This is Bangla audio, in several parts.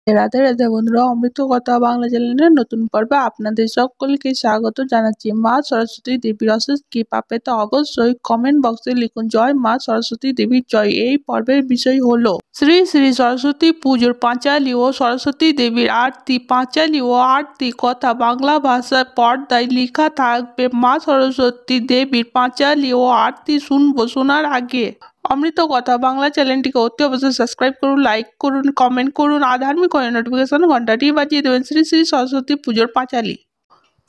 রাধে রাধে বন্ধুরা, অমৃত কথা বাংলা চ্যানেলের নতুন পর্বে আপনাদের সকলকে স্বাগত জানাচ্ছি। মা সরস্বতী দেবীর অশেষ কৃপা পেতে অবশ্যই কমেন্ট বক্সে লিখুন জয় মা সরস্বতী দেবীর জয়। এই পর্বের বিষয় হলো শ্রী শ্রী সরস্বতী পুজোর পাঁচালী ও সরস্বতী দেবীর আরতি। পাঁচালী ও আরতি কথা বাংলা ভাষায় পর্দায় লেখা থাকবে। মা সরস্বতী দেবীর পাঁচালী ও আরতি শুনবো। শোনার আগে অমৃত কথা বাংলা চ্যানেলটিকে অতি অবশ্যই সাবস্ক্রাইব করুন, লাইক করুন, কমেন্ট করুন আর ধার্মিক নোটিফিকেশন ঘন্টাটি বাজিয়ে দেবেন। শ্রী শ্রী সরস্বতী পুজোর পাঁচালী।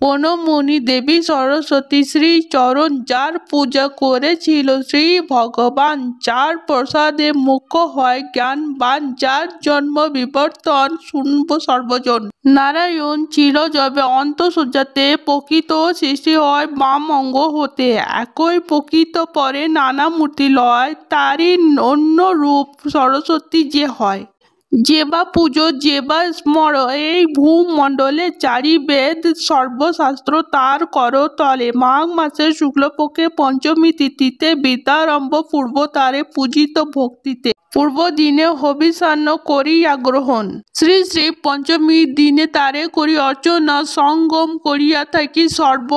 বনমণি দেবী সরস্বতী শ্রী চরণ যার পূজা করেছিল শ্রী ভগবান, যার প্রসাদে মুখ হয় জ্ঞানবান, যার জন্ম বিবর্তন শুনব সর্বজন। নারায়ণ চিরজবে অন্তঃসজ্জাতে প্রকৃত সৃষ্টি হয় বাম অঙ্গ হতে, একই প্রকৃত পরে নানা মূর্তি লয়, তারই অন্য রূপ সরস্বতী যে হয়। যেবা পুজো যেবা স্মর, এই ভূমণ্ডলে চারি বেদ সর্বশাস্ত্র তার করতলে। মাঘ মাসের শুক্লপক্ষে পঞ্চমী তিথিতে বিদ্যারম্ভ পূর্ব তারে পূজিত ভক্তিতে, পূর্ব দিনে হবিষান্ন করিয়া গ্রহণ, শ্রী শ্রী পঞ্চমী দিনে তারে করি অর্চনা, সঙ্গম করিয়া থাকি সর্ব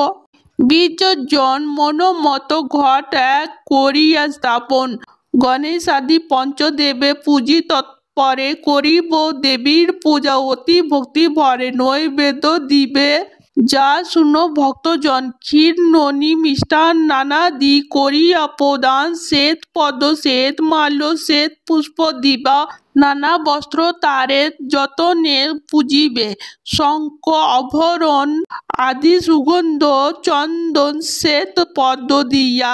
বিসর্জন, মনোমত ঘট এক করিয়া স্থাপন, গণেশাদি পঞ্চদেবে পূজিত পরে করিব দেবীর পূজা অতি ভক্তি ভরে, নৈবেদ্য দিবে যা শুনো ভক্তজন, ক্ষীর ননি মিষ্টান নানাদি করিয়া প্রদান, শ্বেত পদ্ম শ্বেত মাল্য শ্বেত পুষ্প দিবা, নানা বস্ত্র তারে যতনে পূজিবে, শঙ্খ অভরণ আদি সুগন্ধ চন্দন শ্বেত পদ্ম দিয়া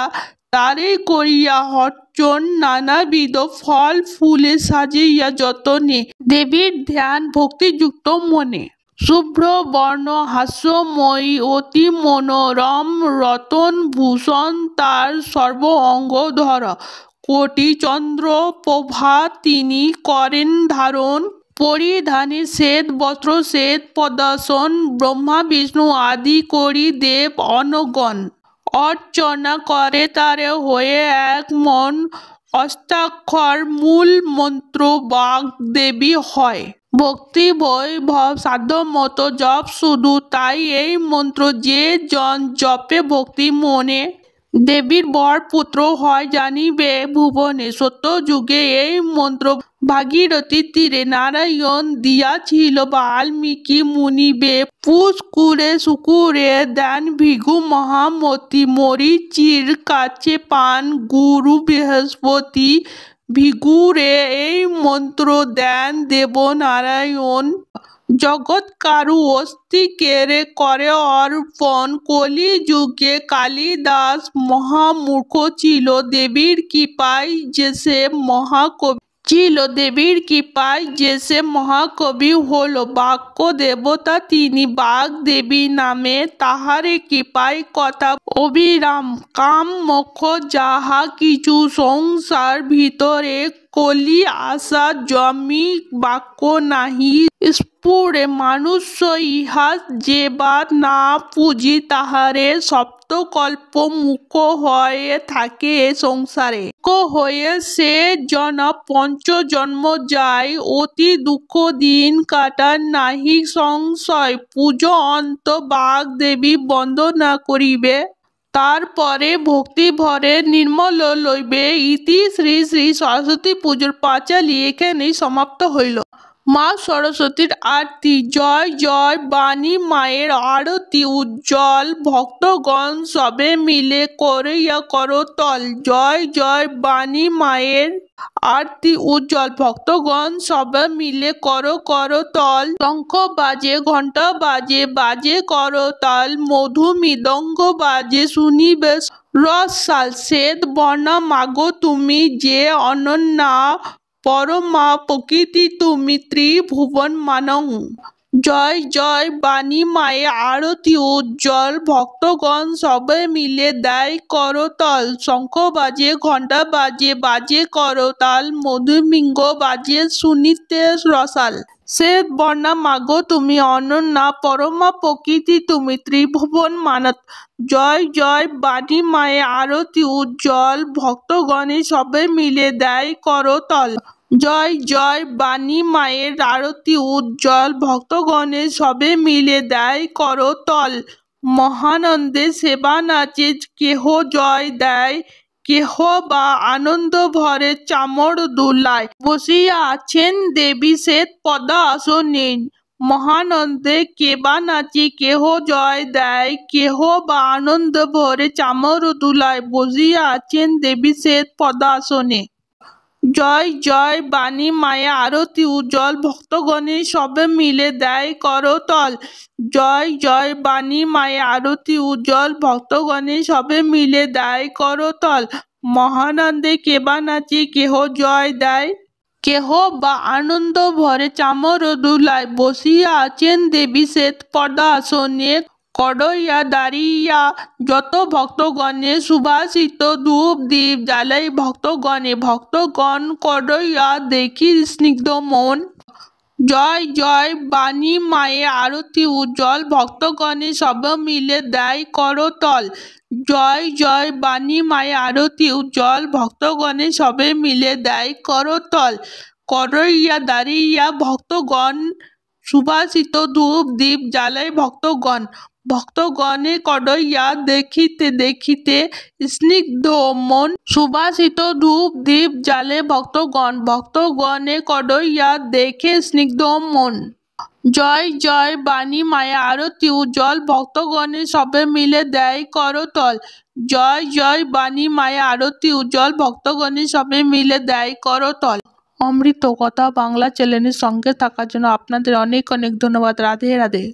তারে করিয়া অর্চন, নানাবিধ ফল ফুলে সাজিয়া যতনে দেবীর ধ্যান ভক্তিযুক্ত মনে। শুভ্র বর্ণ হাস্যময়ী অতি মনোরম, রতন ভূষণ তার সর্ব অঙ্গ ধর, কোটি চন্দ্র প্রভা তিনি করেন ধারণ, পরিধানে শ্বেত বস্ত্র শ্বেত পদ্মাসন, ব্রহ্মা বিষ্ণু আদি করি দেব অনগণ, অর্চনা করে তারে হয়ে এক মন, অষ্টাক্ষর মূল মন্ত্র বাগ দেবী হয়, ভক্তি বৈভব সাধ্য মতো জপ শুধু তাই এই মন্ত্র যে জন জপে ভক্তি মনে, দেবীর বর পুত্র হয় জানিবে ভুবনে। সত্য যুগে এই মন্ত্র ভাগীরথী তীরে নারায়ণ দিয়াছিল বাল্মীকি মুনিবে, পুষ্কুরে শুকুরে দেন ভিগু মহামতি, মরীচির কাছে পান গুরু বৃহস্পতি, ভিগুরে এই মন্ত্র দেন দেব নারায়ণ, জগৎ কারু অস্থি কেড়ে করে অর্পণ, কলি যুগে কালিদাস মহামূর্খ ছিল, দেবীর কৃপায় যে সে মহাকবি ছিল, দেবীর কৃপায় যে সে মহাকবি হলো, বাক্য দেবতা তিনি বাগ দেবী নামে, তাহারে কৃপায় কথা অবিরাম, কাম মোক্ষ যাহা কিছু সংসার ভিতরে, কলি আশা জমি বাক্য নাহি স্ফুরে, মানুষ ইহা যে বা না পুজি তাহারে, সপ্তকল্প মুখ হয়ে থাকে এ সংসারে, হয়ে সে জন পঞ্চ জন্ম যায়, অতি দুঃখ দিন কাটান নাহি সংশয়, পুজো অন্ত বাগ দেবী বন্দনা করিবে, তারপরে ভক্তি ভরে নির্মল লইবে। ইতি শ্রী শ্রী সরস্বতী পুজোর পাঁচালী এখানেই সমাপ্ত হইল। মা সরস্বতীর আরতি। জয় জয় বাণী মায়ের আরতি উজ্জ্বল, ভক্তগণ সবে মিলে করিয়া করতল, জয় জয় বাণী মায়ের আরতি উজ্জ্বল, ভক্তগণ সবে মিলে করতল, শঙ্খ বাজে ঘণ্টা বাজে বাজে করতাল, মধু মৃদঙ্গ বাজে শুনিবে রসাল, শ্বেত বর্ণা মাগো তুমি যে অনন্যা, পরমা প্রকৃতি তুমি ত্রিভুবন মানং, জয় জয় বাণী মায়ে আরতি উজ্জ্বল, ভক্তগণ সবে মিলে দেয় করতল, শঙ্খ বাজে ঘণ্টা বাজে বাজে করতাল, মধুমিঙ্গ বাজে শুনিতে রসাল, শ্বেত বর্ণা মাগো তুমি অনন্যা, পরমা প্রকৃতি তুমি ত্রিভুবন মানত, জয় জয় বাণী মায়ে আরতি উজ্জ্বল, ভক্তগণে সবে মিলে দেয় করতল, জয় জয় বাণী মায়ের আরতি উজ্জ্বল ভক্তগণের সবে মিলে দেয় করতল। মহানন্দে সেবা নাচে কেহ জয় দেয়, কেহ বা আনন্দ ভরে চামর দুলায়। বসিয়া আছেন দেবী শ্বেত পদ্মাসনে, মহানন্দে কেবা নাচে কেহ জয় দেয়, কেহ বা আনন্দ ভরে চামর দুলায়। বসিয়া আছেন দেবী শ্বেত পদ্মাসনে। জয় জয় বাণী মায়া আরতি উজ্জ্বল ভক্তগণের সবে মিলে দেয় করতল। জয় জয় বাণী মায়া আরতি উজ্জ্বল ভক্তগণের সবে মিলে দেয় করতল। মহানন্দে কেবা নাচে কেহ জয় দেয়, কেহ বা আনন্দ ভরে চামর দুলায়। বসিয়া আছেন দেবী শ্বেত পদ্মাসনে, কড়ইয়া দাঁড়িয়া যত ভক্তগণে সুবাসিত ধূপ দীপ জ্বালাই ভক্তগণে। ভক্তগণ কড়ইয়া দেখি স্নিগ্ধ মন। জয় জয় বাণী মায়ের আরতি উজ্জ্বল ভক্তগণে সবে মিলে দেয় করতল। জয় জয় বাণী মায়ের আরতি উজ্জ্বল ভক্তগণে সবে মিলে দেয় করতল। কড়ইয়া দাঁড়িয়া ভক্তগণ সুবাসিত ধূপ দীপ জ্বালায় ভক্তগণ। ভক্তগণে কড়ইয়া দেখিতে দেখিতে স্নিগ্ধ মন, সুবাসিত ধূপ দীপ জ্বালে ভক্তগণ। ভক্তগণে কড়ইয়া দেখে স্নিগ্ধ মন। জয় জয় বাণী মায়া আরতি উজ্জ্বল ভক্তগণে সবে মিলে দেয় করতল। জয় জয় বাণী মায়া আরতি উজ্জ্বল ভক্তগণে সবে মিলে দেয় করতল। অমৃত কথা বাংলা চ্যানেলের সঙ্গে থাকার জন্য আপনাদের অনেক অনেক ধন্যবাদ। রাধে রাধে।